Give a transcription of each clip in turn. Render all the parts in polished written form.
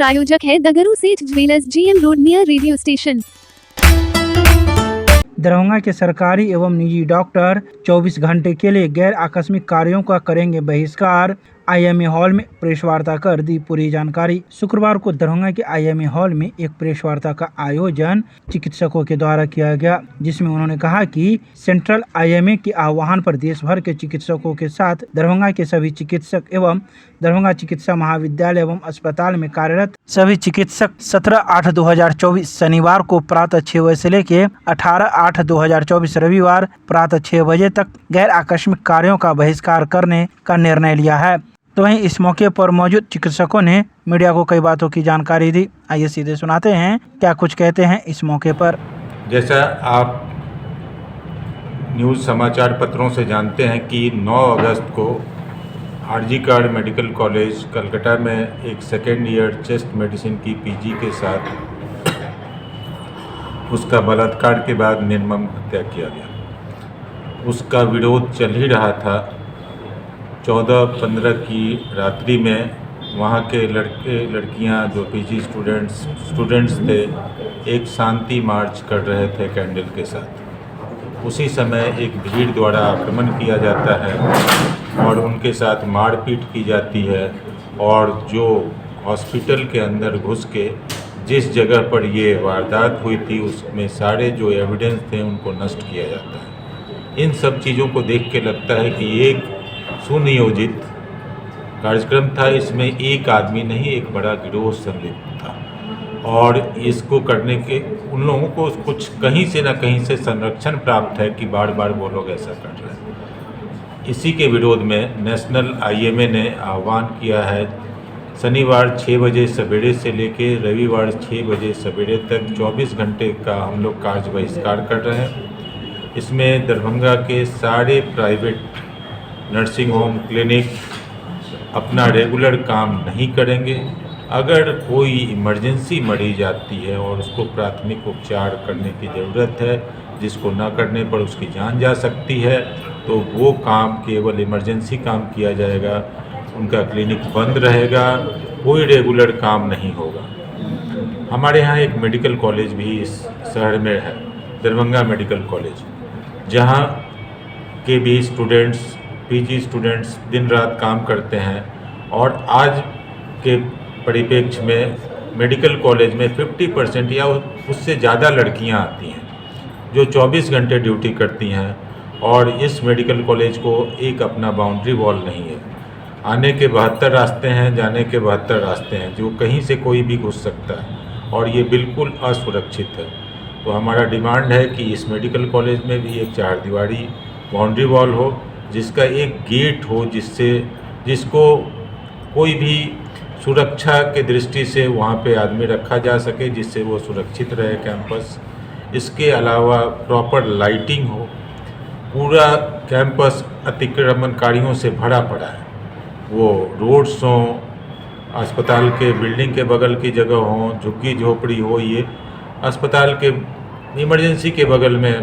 प्रायोजक है दगरू सेठ jewellers, GM road near radio station. Darbhanga के सरकारी एवं निजी डॉक्टर 24 घंटे के लिए गैर आकस्मिक कार्यों का करेंगे बहिष्कार। IMA हॉल में प्रेस वार्ता कर दी पूरी जानकारी। शुक्रवार को दरभंगा के IMA हॉल में एक प्रेस वार्ता का आयोजन चिकित्सकों के द्वारा किया गया, जिसमें उन्होंने कहा कि सेंट्रल IMA के आह्वान पर देश भर के चिकित्सकों के साथ दरभंगा के सभी चिकित्सक एवं दरभंगा चिकित्सा महाविद्यालय एवं अस्पताल में कार्यरत सभी चिकित्सक 17/8/2024 शनिवार को प्रातः 6 बजे से लेके 18/8/2024 रविवार प्रातः 6 बजे तक गैर आकस्मिक कार्यों का बहिष्कार करने का निर्णय लिया है। तो वहीं इस मौके पर मौजूद चिकित्सकों ने मीडिया को कई बातों की जानकारी दी। आइए सीधे सुनाते हैं क्या कुछ कहते हैं इस मौके पर। जैसा आप न्यूज़ समाचार पत्रों से जानते हैं कि 9 अगस्त को RG card medical college Calcutta में एक सेकेंड ईयर चेस्ट मेडिसिन की PG के साथ उसका बलात्कार के बाद निर्मम हत्या किया गया। उसका विरोध चल ही रहा था। 14-15 की रात्रि में वहाँ के लड़के लड़कियाँ जो PG स्टूडेंट्स थे एक शांति मार्च कर रहे थे कैंडल के साथ। उसी समय एक भीड़ द्वारा आक्रमण किया जाता है और उनके साथ मारपीट की जाती है और जो हॉस्पिटल के अंदर घुस के जिस जगह पर ये वारदात हुई थी उसमें सारे जो एविडेंस थे उनको नष्ट किया जाता है। इन सब चीज़ों को देख के लगता है कि एक सुनियोजित कार्यक्रम था। इसमें एक आदमी नहीं, एक बड़ा गिरोह संलिप्त था और इसको करने के उन लोगों को कुछ कहीं से ना कहीं से संरक्षण प्राप्त है कि बार बार वो लोग ऐसा कर रहे हैं। इसी के विरोध में नेशनल IMA ने आह्वान किया है शनिवार 6 बजे सवेरे से लेके रविवार 6 बजे सवेरे तक 24 घंटे का हम लोग कार्य बहिष्कार कर रहे हैं। इसमें दरभंगा के सारे प्राइवेट नर्सिंग होम क्लिनिक अपना रेगुलर काम नहीं करेंगे। अगर कोई इमरजेंसी मरीज आती है और उसको प्राथमिक उपचार करने की ज़रूरत है, जिसको ना करने पर उसकी जान जा सकती है, तो वो काम केवल इमरजेंसी काम किया जाएगा। उनका क्लिनिक बंद रहेगा, कोई रेगुलर काम नहीं होगा। हमारे यहाँ एक मेडिकल कॉलेज भी इस शहर में है, दरभंगा मेडिकल कॉलेज, जहाँ के भी स्टूडेंट्स PG स्टूडेंट्स दिन रात काम करते हैं और आज के परिप्रेक्ष्य में मेडिकल कॉलेज में 50% या उससे ज़्यादा लड़कियां आती हैं जो 24 घंटे ड्यूटी करती हैं और इस मेडिकल कॉलेज को एक अपना बाउंड्री वॉल नहीं है। आने के 72 रास्ते हैं, जाने के 72 रास्ते हैं, जो कहीं से कोई भी घुस सकता है और ये बिल्कुल असुरक्षित है। तो हमारा डिमांड है कि इस मेडिकल कॉलेज में भी एक 4 दीवारी बाउंड्री वॉल हो, जिसका एक गेट हो जिसको कोई भी सुरक्षा के दृष्टि से वहाँ पे आदमी रखा जा सके, जिससे वो सुरक्षित रहे कैंपस। इसके अलावा प्रॉपर लाइटिंग हो। पूरा कैंपस अतिक्रमणकारियों से भरा पड़ा है। वो रोड्स हों, अस्पताल के बिल्डिंग के बगल की जगह हों, झुग्गी झोपड़ी हो, ये अस्पताल के इमरजेंसी के बगल में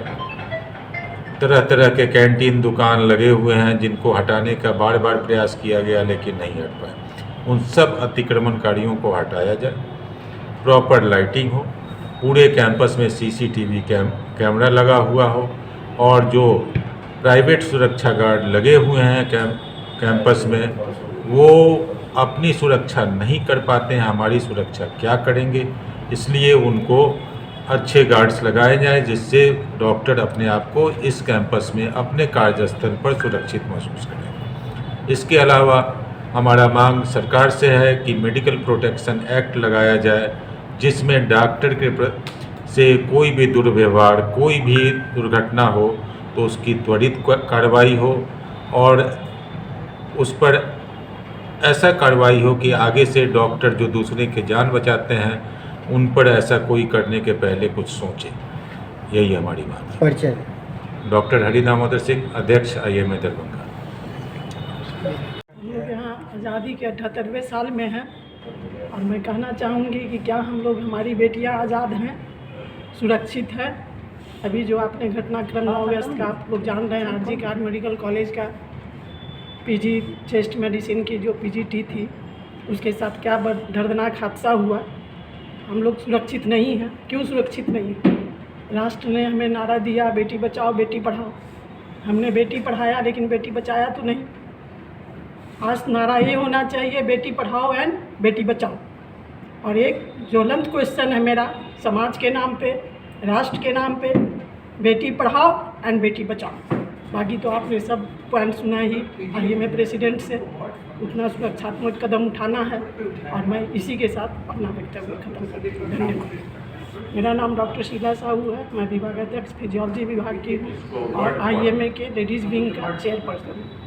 तरह तरह के कैंटीन दुकान लगे हुए हैं, जिनको हटाने का बार बार प्रयास किया गया लेकिन नहीं हट पाए। उन सब अतिक्रमणकारियों को हटाया जाए, प्रॉपर लाइटिंग हो, पूरे कैंपस में CCTV कैमरा लगा हुआ हो और जो प्राइवेट सुरक्षा गार्ड लगे हुए हैं कैंपस में, वो अपनी सुरक्षा नहीं कर पाते हैं, हमारी सुरक्षा क्या करेंगे। इसलिए उनको अच्छे गार्ड्स लगाए जाएं, जिससे डॉक्टर अपने आप को इस कैंपस में अपने कार्यस्थल पर सुरक्षित महसूस करें। इसके अलावा हमारा मांग सरकार से है कि मेडिकल प्रोटेक्शन एक्ट लगाया जाए, जिसमें डॉक्टर के से कोई भी दुर्व्यवहार, कोई भी दुर्घटना हो तो उसकी त्वरित कार्रवाई हो और उस पर ऐसा कार्रवाई हो कि आगे से डॉक्टर जो दूसरे की जान बचाते हैं उन पर ऐसा कोई करने के पहले कुछ सोचे। यही हमारी बात है। डॉक्टर हरि दामोदर सिंह, अध्यक्ष IMA दरभंगा। हम लोग यहाँ आज़ादी के 78वें साल में हैं और मैं कहना चाहूँगी कि क्या हम लोग, हमारी बेटियाँ आज़ाद हैं, सुरक्षित है। अभी जो आपने घटनाक्रम 9 अगस्त का आप लोग जान रहे हैं, RG कार्ड मेडिकल कॉलेज का PG चेस्ट मेडिसिन की जो PGT थी, उसके साथ क्या दर्दनाक हादसा हुआ। हम लोग सुरक्षित नहीं हैं। क्यों सुरक्षित नहीं हैं? राष्ट्र ने हमें नारा दिया बेटी बचाओ बेटी पढ़ाओ। हमने बेटी पढ़ाया लेकिन बेटी बचाया तो नहीं। आज नारा ये होना चाहिए बेटी पढ़ाओ एंड बेटी बचाओ। और एक ज्वलंत क्वेश्चन है मेरा समाज के नाम पे, राष्ट्र के नाम पे, बेटी पढ़ाओ एंड बेटी बचाओ। बाकी तो आपने सब पॉइंट सुना ही। आईएमए प्रेसिडेंट से उतना सुरक्षात्मक कदम उठाना है और मैं इसी के साथ अपना वक्तव्य खत्म कर देती हूँ। धन्यवाद। मेरा नाम डॉक्टर शीला साहू है। मैं विभागाध्यक्ष फिजियोलॉजी विभाग की हूँ और आईएमए के लेडीज़ विंग का चेयरपर्सन हूँ।